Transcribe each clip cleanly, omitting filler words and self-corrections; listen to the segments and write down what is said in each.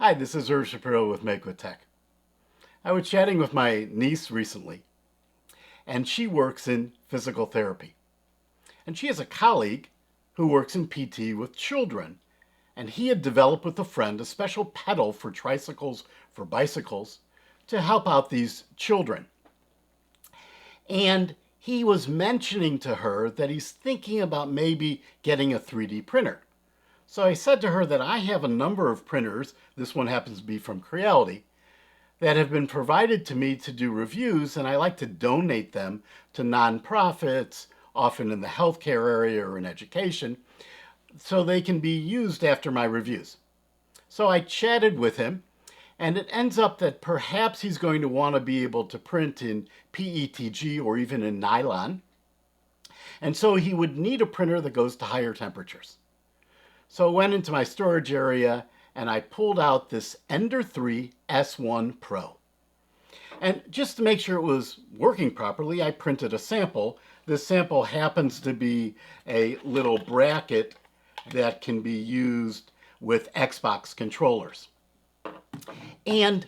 Hi, this is Irv Shapiro with MakeWithTech. I was chatting with my niece recently, and she works in physical therapy. And she has a colleague who works in PT with children, and he had developed with a friend a special pedal for tricycles, for bicycles, to help out these children. And he was mentioning to her that he's thinking about maybe getting a 3D printer. So I said to her that I have a number of printers, this one happens to be from Creality, that have been provided to me to do reviews, and I like to donate them to nonprofits, often in the healthcare area or in education, so they can be used after my reviews. So I chatted with him, and it ends up that perhaps he's going to want to be able to print in PETG or even in nylon, and so he would need a printer that goes to higher temperatures. So I went into my storage area and I pulled out this Ender 3 S1 Pro. And just to make sure it was working properly, I printed a sample. This sample happens to be a little bracket that can be used with Xbox controllers. And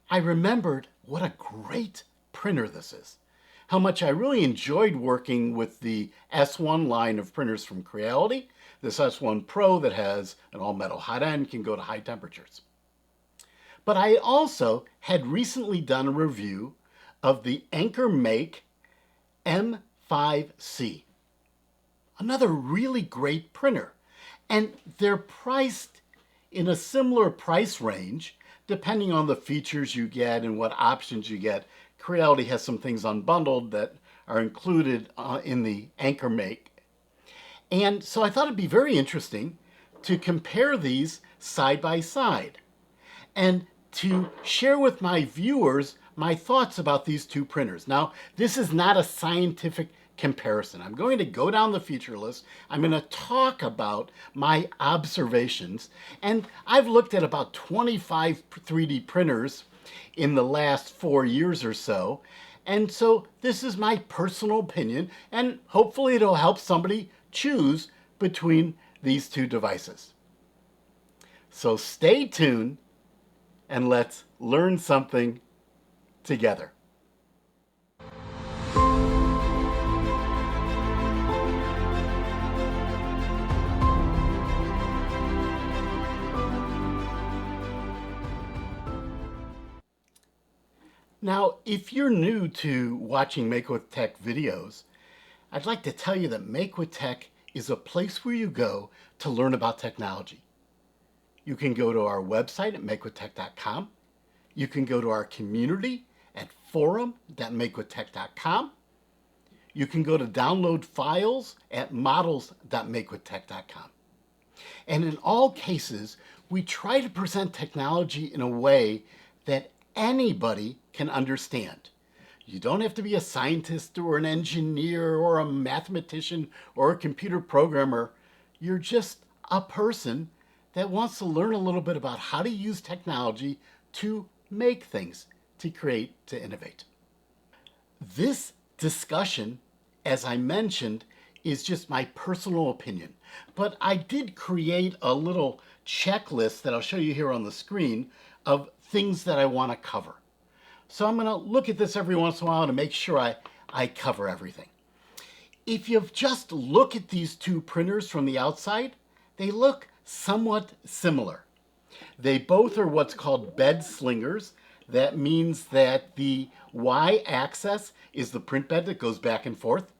I remembered what a great printer this is. How much I really enjoyed working with the S1 line of printers from Creality. This S1 Pro that has an all-metal hot end can go to high temperatures. But I also had recently done a review of the Ankermake M5C. Another really great printer. And they're priced in a similar price range, depending on the features you get and what options you get. Creality has some things unbundled that are included in the Ankermake. And so I thought it'd be very interesting to compare these side by side and to share with my viewers my thoughts about these two printers. Now, this is not a scientific comparison. I'm going to go down the feature list. I'm going to talk about my observations. And I've looked at about 25 3D printers in the last 4 years or so. And so this is my personal opinion, and hopefully it'll help somebody choose between these two devices. So stay tuned and let's learn something together. Now, if you're new to watching MakeWithTech videos, I'd like to tell you that MakeWithTech is a place where you go to learn about technology. You can go to our website at MakeWithTech.com. You can go to our community at forum.MakeWithTech.com. You can go to download files at models.MakeWithTech.com. And in all cases, we try to present technology in a way that anybody can understand. You don't have to be a scientist or an engineer or a mathematician or a computer programmer. You're just a person that wants to learn a little bit about how to use technology to make things, to create, to innovate. This discussion, as I mentioned, is just my personal opinion. But I did create a little checklist that I'll show you here on the screen of things that I want to cover. So I'm going to look at this every once in a while to make sure I cover everything. If you just look at these two printers from the outside, they look somewhat similar. They both are what's called bed slingers. That means that the y-axis is the print bed that goes back and forth.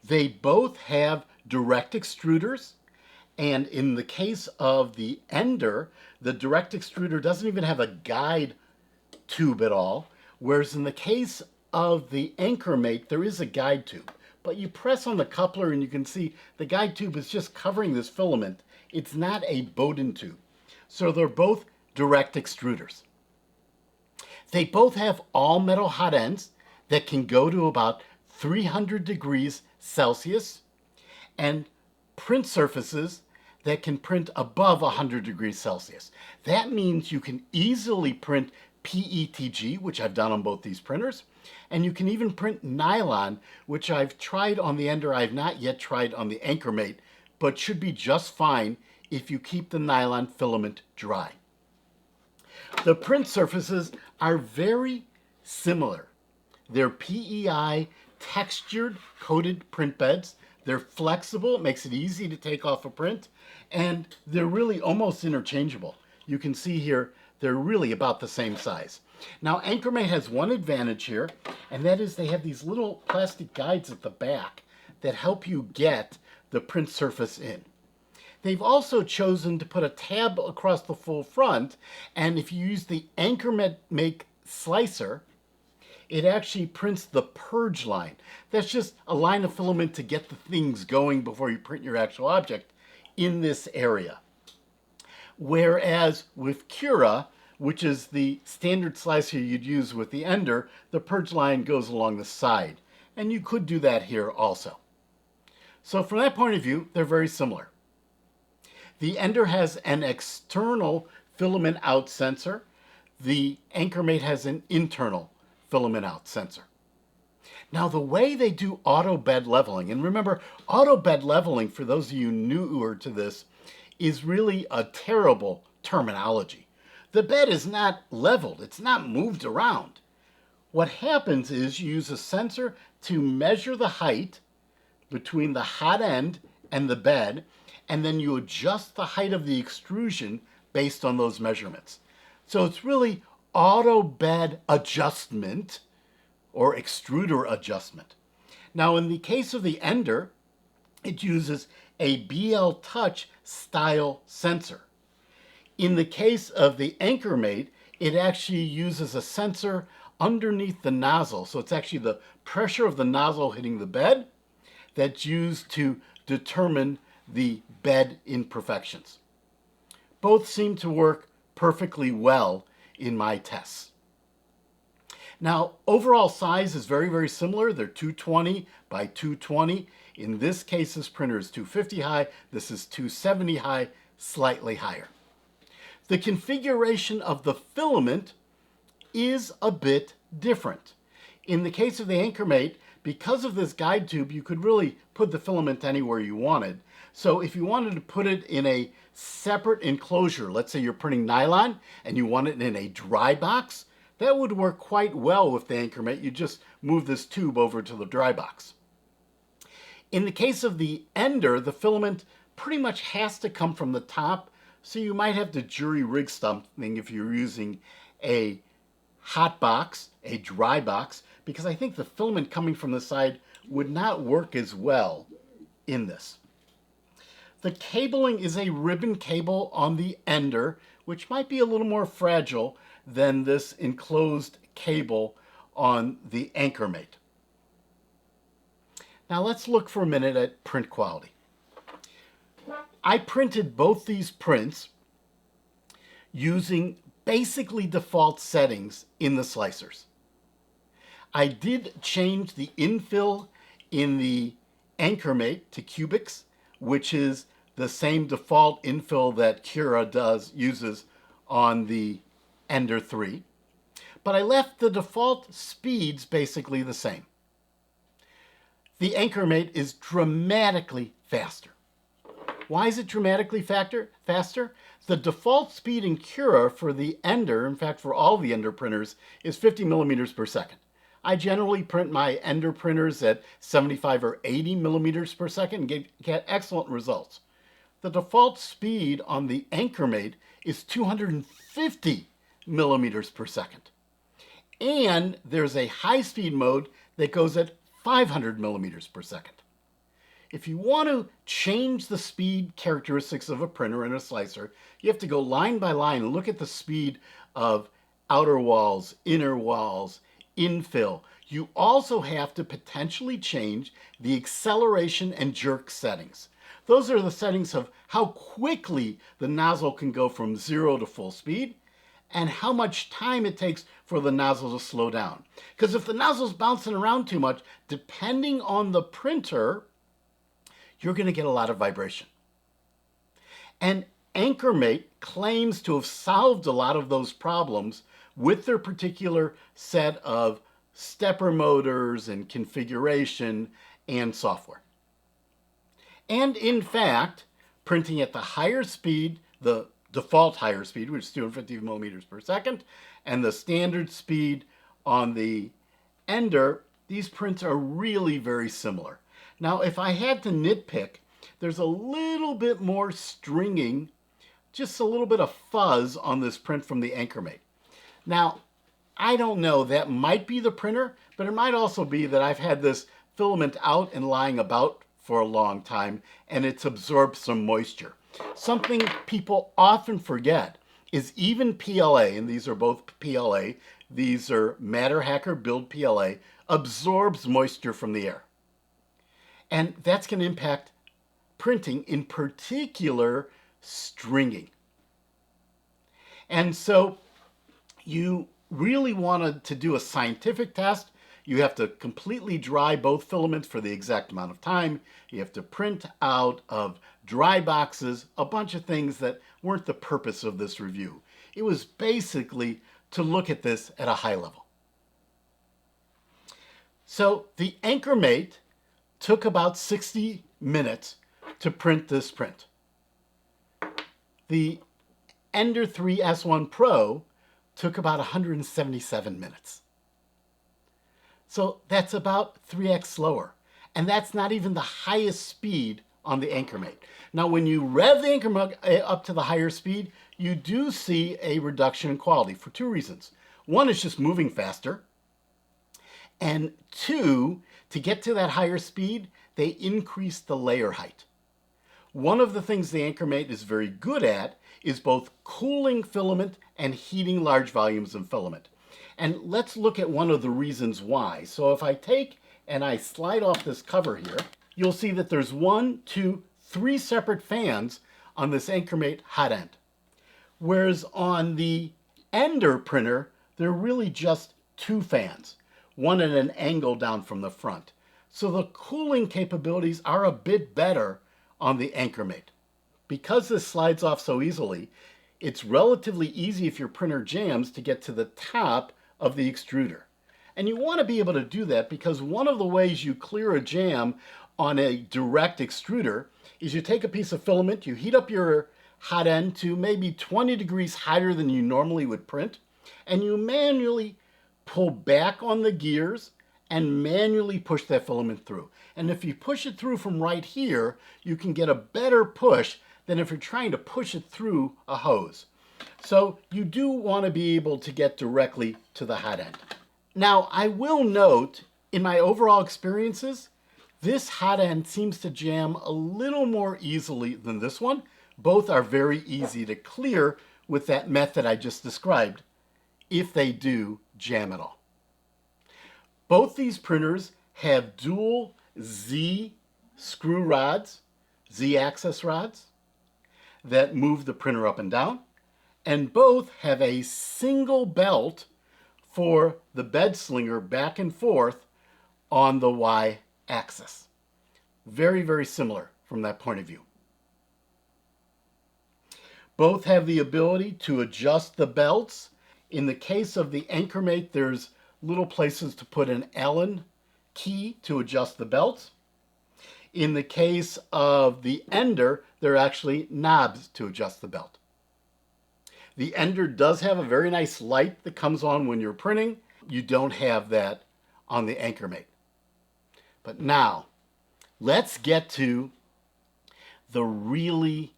They both have direct extruders. And in the case of the Ender, the direct extruder doesn't even have a guide tube at all, whereas in the case of the Ankermake, there is a guide tube. But you press on the coupler and you can see the guide tube is just covering this filament. It's not a Bowden tube. So they're both direct extruders. They both have all metal hot ends that can go to about 300 degrees Celsius and print surfaces that can print above 100 degrees Celsius. That means you can easily print PETG, which I've done on both these printers, and you can even print nylon, which I've tried on the Ender. I've not yet tried on the Ankermake, but should be just fine if you keep the nylon filament dry. The print surfaces are very similar. They're PEI textured coated print beds. They're flexible, it makes it easy to take off a print, and they're really almost interchangeable. You can see here, they're really about the same size. Now, Ankermake has one advantage here, and that is they have these little plastic guides at the back that help you get the print surface in. They've also chosen to put a tab across the full front, and if you use the Ankermake slicer, it actually prints the purge line. That's just a line of filament to get the things going before you print your actual object in this area. Whereas with Cura, which is the standard slicer you'd use with the Ender, the purge line goes along the side. And you could do that here also. So from that point of view, they're very similar. The Ender has an external filament out sensor. The Ankermake has an internal filament out sensor. Now, the way they do auto bed leveling, and remember, auto bed leveling, for those of you newer to this, is really a terrible terminology. The bed is not leveled, it's not moved around. What happens is you use a sensor to measure the height between the hot end and the bed, and then you adjust the height of the extrusion based on those measurements. So it's really auto bed adjustment or extruder adjustment. Now, in the case of the Ender, it uses a BL Touch style sensor. In the case of the Ankermake, it actually uses a sensor underneath the nozzle. So it's actually the pressure of the nozzle hitting the bed that's used to determine the bed imperfections. Both seem to work perfectly well in my tests. Now, overall size is very, very similar. They're 220 by 220. In this case, this printer is 250 high. This is 270 high, slightly higher. The configuration of the filament is a bit different. In the case of the Ankermake, because of this guide tube, you could really put the filament anywhere you wanted. So if you wanted to put it in a separate enclosure, let's say you're printing nylon and you want it in a dry box, that would work quite well with the Ankermake. You just move this tube over to the dry box. In the case of the Ender, the filament pretty much has to come from the top, so you might have to jury rig something if you're using a hot box, a dry box, because I think the filament coming from the side would not work as well in this. The cabling is a ribbon cable on the Ender, which might be a little more fragile than this enclosed cable on the Ankermake. Now let's look for a minute at print quality. I printed both these prints using basically default settings in the slicers. I did change the infill in the Ankermake to cubics, which is the same default infill that Cura uses on the Ender 3. But I left the default speeds basically the same. The Ankermake is dramatically faster. Why is it dramatically faster? The default speed in Cura for the Ender, in fact for all the Ender printers, is 50 millimeters per second. I generally print my Ender printers at 75 or 80 millimeters per second and get excellent results. The default speed on the Ankermake is 250 millimeters per second. And there's a high-speed mode that goes at 500 millimeters per second. If you want to change the speed characteristics of a printer and a slicer, you have to go line by line and look at the speed of outer walls, inner walls, infill. You also have to potentially change the acceleration and jerk settings. Those are the settings of how quickly the nozzle can go from 0 to full speed and how much time it takes for the nozzle to slow down. Because if the nozzle's bouncing around too much, depending on the printer, you're going to get a lot of vibration. And Ankermake claims to have solved a lot of those problems with their particular set of stepper motors and configuration and software. And in fact, printing at the higher speed, the default higher speed, which is 250 millimeters per second, and the standard speed on the Ender, these prints are really very similar. Now, if I had to nitpick, there's a little bit more stringing, just a little bit of fuzz on this print from the Ankermake. Now, I don't know, that might be the printer, but it might also be that I've had this filament out and lying about for a long time and it's absorbed some moisture. Something people often forget is even PLA, and these are both PLA, these are MatterHacker Build PLA, absorbs moisture from the air. And that's going to impact printing, in particular stringing. And so you really wanted to do a scientific test. You have to completely dry both filaments for the exact amount of time. You have to print out of dry boxes, a bunch of things that weren't the purpose of this review. It was basically to look at this at a high level. So the Ankermake took about 60 minutes to print this print. The Ender 3 S1 Pro took about 177 minutes. So that's about 3x slower. And that's not even the highest speed on the Ankermake. Now, when you rev the Ankermake up to the higher speed, you do see a reduction in quality for two reasons. One is just moving faster. And two, to get to that higher speed, they increase the layer height. One of the things the Ankermake is very good at is both cooling filament and heating large volumes of filament. And let's look at one of the reasons why. So if I take and I slide off this cover here, you'll see that there's 1, 2, 3 separate fans on this Ankermake hot end. Whereas on the Ender printer, there are really just 2 fans, one at an angle down from the front. So the cooling capabilities are a bit better on the Ankermake. Because this slides off so easily, it's relatively easy if your printer jams to get to the top of the extruder. And you want to be able to do that because one of the ways you clear a jam on a direct extruder is you take a piece of filament, you heat up your hot end to maybe 20 degrees hotter than you normally would print, and you manually pull back on the gears and manually push that filament through. And if you push it through from right here, you can get a better push than if you're trying to push it through a hose. So you do want to be able to get directly to the hot end. Now, I will note, in my overall experiences, this hot end seems to jam a little more easily than this one. Both are very easy to clear with that method I just described, if they do jam at all. Both these printers have dual Z screw rods, Z-axis rods, that move the printer up and down, and both have a single belt for the bed slinger back and forth on the Y-axis. Very, very similar from that point of view. Both have the ability to adjust the belts. In the case of the Ankermake, there's little places to put an Allen key to adjust the belts. In the case of the Ender, there are actually knobs to adjust the belt. The Ender does have a very nice light that comes on when you're printing. You don't have that on the Ankermake. But now, let's get to the really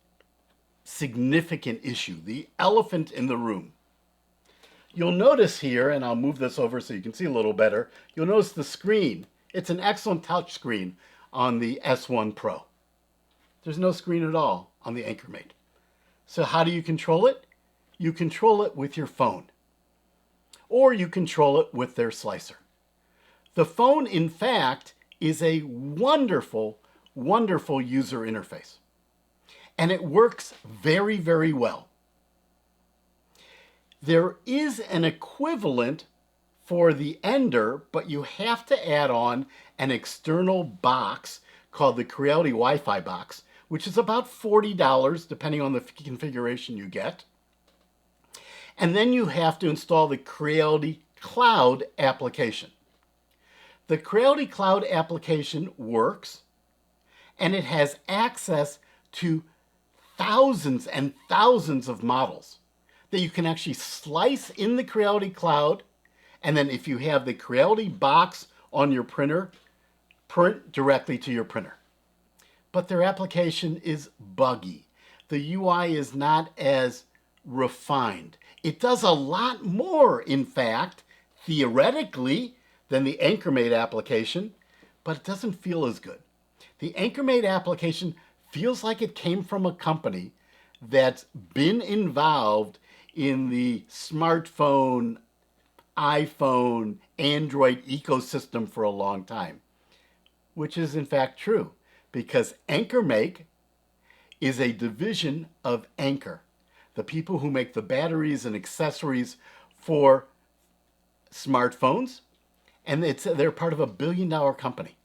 significant issue, the elephant in the room. You'll notice here, and I'll move this over so you can see a little better, you'll notice the screen. It's an excellent touch screen on the S1 Pro. There's no screen at all on the Ankermake. So how do you control it? You control it with your phone, or you control it with their slicer. The phone, in fact, is a wonderful, wonderful user interface, and it works very, very well. There is an equivalent for the Ender, but you have to add on an external box called the Creality Wi-Fi box, which is about $40 depending on the configuration you get. And then you have to install the Creality Cloud application. The Creality Cloud application works, and it has access to thousands and thousands of models that you can actually slice in the Creality cloud, and then if you have the Creality box on your printer, print directly to your printer. But their application is buggy. The UI is not as refined. It does a lot more, in fact, theoretically, than the Ankermake application, but it doesn't feel as good. The Ankermake application feels like it came from a company that's been involved in the smartphone, iPhone, Android ecosystem for a long time, which is in fact true, because Ankermake is a division of Anker, the people who make the batteries and accessories for smartphones, and they're part of a billion-dollar company.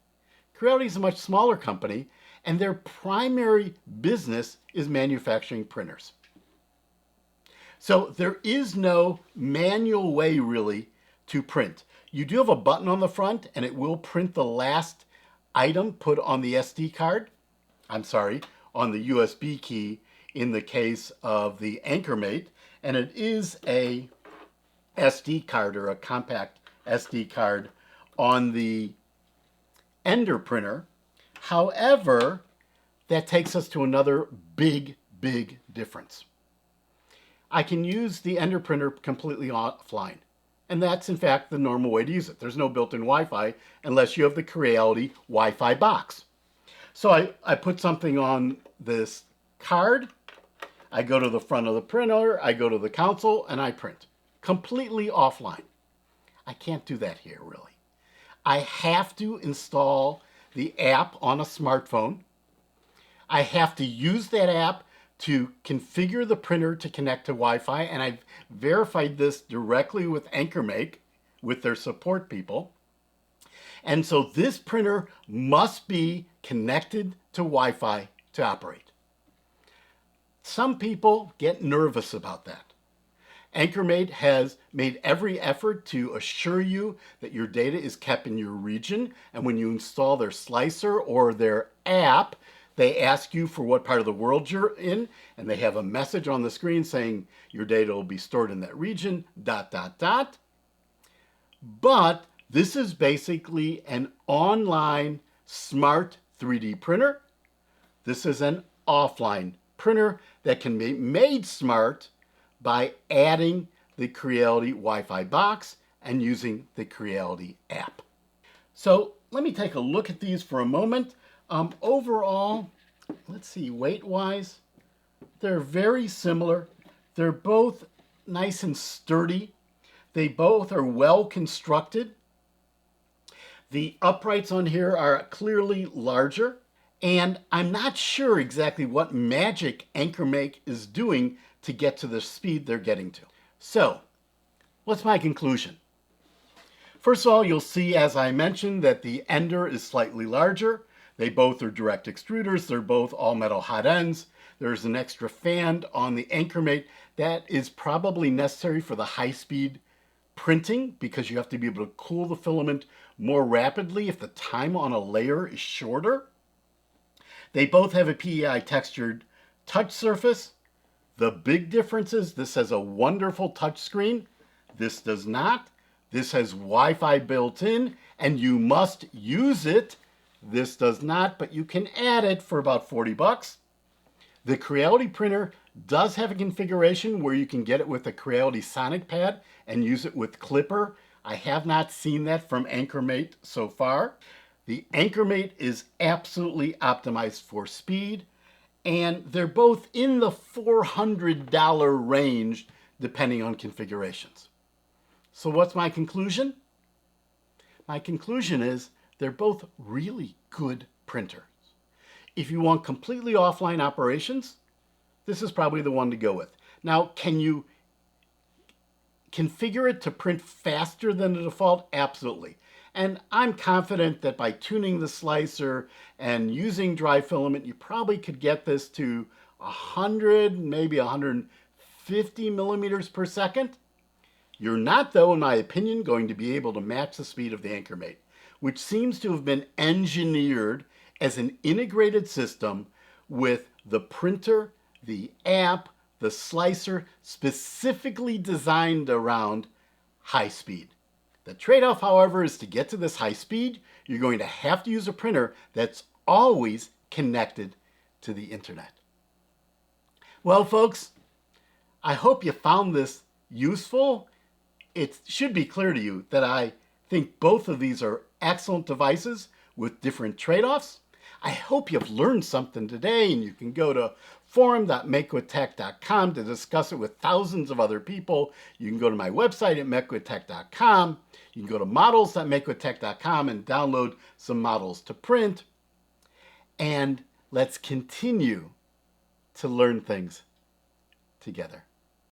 Creality is a much smaller company, and their primary business is manufacturing printers. So there is no manual way really to print. You do have a button on the front, and it will print the last item put on the SD card. I'm sorry, on the USB key in the case of the Ankermake, and it is a SD card or a compact SD card on the Ender printer. However, that takes us to another big difference. I can use the Ender printer completely offline, and that's in fact the normal way to use it. There's no built-in Wi-Fi unless you have the Creality Wi-Fi box. So I put something on this card, I go to the front of the printer, I go to the console, and I print completely offline. I can't do that here really. I have to install the app on a smartphone. I have to use that app to configure the printer to connect to Wi-Fi, and I've verified this directly with Ankermake, with their support people. And so this printer must be connected to Wi-Fi to operate. Some people get nervous about that. Ankermake has made every effort to assure you that your data is kept in your region, and when you install their slicer or their app, they ask you for what part of the world you're in, and they have a message on the screen saying your data will be stored in that region, ... But this is basically an online smart 3D printer. This is an offline printer that can be made smart by adding the Creality Wi-Fi box and using the Creality app. So let me take a look at these for a moment. Overall, let's see, weight-wise, they're very similar. They're both nice and sturdy. They both are well constructed. The uprights on here are clearly larger, and I'm not sure exactly what magic Ankermake is doing to get to the speed they're getting to. So, what's my conclusion? First of all, you'll see, as I mentioned, that the Ender is slightly larger. They both are direct extruders. They're both all metal hot ends. There's an extra fan on the Ankermake that is probably necessary for the high-speed printing because you have to be able to cool the filament more rapidly if the time on a layer is shorter. They both have a PEI textured touch surface. The big difference is this has a wonderful touch screen. This does not. This has Wi-Fi built in, and you must use it. This does not, but you can add it for about 40 bucks. The Creality printer does have a configuration where you can get it with a Creality Sonic Pad and use it with Clipper. I have not seen that from Ankermake so far. The Ankermake is absolutely optimized for speed, and they're both in the $400 range depending on configurations. So what's my conclusion? My conclusion is they're both really good printers. If you want completely offline operations, this is probably the one to go with. Now, can you configure it to print faster than the default? Absolutely. And I'm confident that by tuning the slicer and using dry filament, you probably could get this to 100, maybe 150 millimeters per second. You're not, though, in my opinion, going to be able to match the speed of the Ankermake, which seems to have been engineered as an integrated system with the printer the app, the slicer, specifically designed around high speed. The trade-off, however, is to get to this high speed, you're going to have to use a printer that's always connected to the internet. Well, folks, I hope you found this useful. It should be clear to you that I think both of these are excellent devices with different trade-offs. I hope you've learned something today, and you can go to forum.MakeWithTech.com to discuss it with thousands of other people. You can go to my website at MakeWithTech.com. You can go to models.MakeWithTech.com and download some models to print. And let's continue to learn things together.